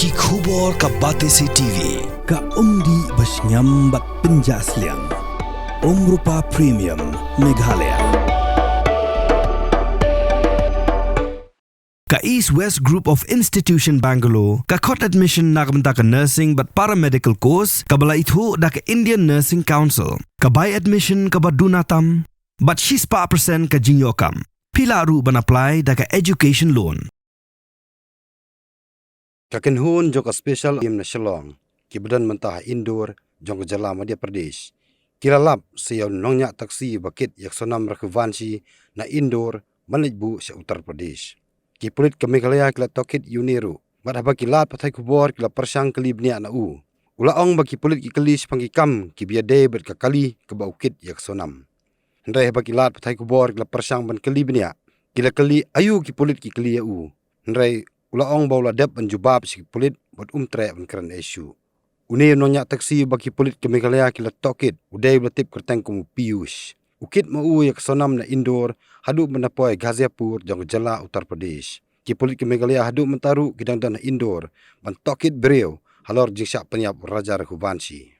Ki khubor ka Batesi TV. Ka umdi basnyam bat penjaslian. Rupa Premium Meghalaya. Ka East West Group of Institution Bangalore, ka kot admission nagamta ka nursing but paramedical course, ka bala itu da ka Indian Nursing Council, ka buy admission ka badunatam, but 6% ka jinyokam. Pila ru ban apply da ka education loan. Kakenhun jong special im na Shillong, kibadan mentah Indore jong jala Madhya Pradesh. Kilalap siyaw nongnya taksi bakit yak Sonam rakhuvansi na Indore manijbu sa Uttar Pradesh. Ki Pulit ke Meghalaya kila Tohkit Uniru. Madhaba kilat patai kubor kila persang kelibnia na u. Ulaong bagi Pulit ki kelis pangikam ki biade ber kakali ke baukit yak Sonam. Hendai haba kilat patai kubor kila persang ban kelibnia. Kila keli ayu ki Pulit ki keli ya u. Hendai ulaong baula dep banjubab si Pulit buat tre ban keren isu. Une nonya taksi bagi Pulit ke Meghalaya kila Tohkit udai belatip kerteng kumu pius. Ukit mau yak Sonam na Indore haduk menapoi Ghaziapur jang jala Uttar Pradesh. Ki Pulit ke Meghalaya haduk mentaru kidang dan Indore ban Tohkit beriau halor jingsak penyap Raja Rakhuvansi.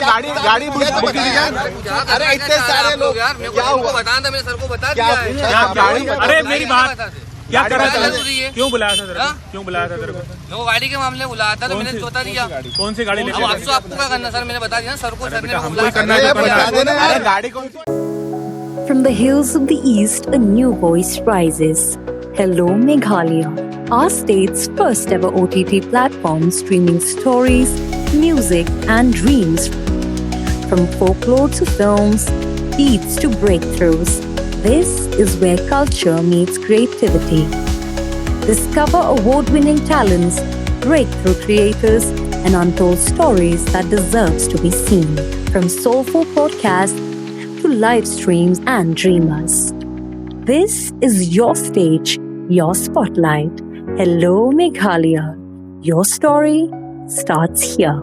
गाड़ी बुक कीजिए। अरे इतने सारे लोग यार, मेरे को बताना था, मैंने सर को बता दिया है। अरे मेरी बात क्या कर रहा था? क्यों बुलाया था तेरे को? क्यों बुलाया था तेरे को? मैं गाड़ी के मामले में बुलाया था तो मैंने बता दिया। कौन सी गाड़ी लेके? अब आपको क्या करना सर, मैंने बता दिया सर को। सर ने हमको करना है गाड़ी कौन सी? From the hills of the east, a new voice rises. Hello Meghalaya, our state's first ever OTT platform streaming stories, music and dreams. From folklore to films, beats to breakthroughs, this is where culture meets creativity. Discover award-winning talents, breakthrough creators, and untold stories that deserves to be seen. From soulful podcasts to live streams and dreamers. This is your stage, your spotlight. Hello Meghalaya, your story starts here.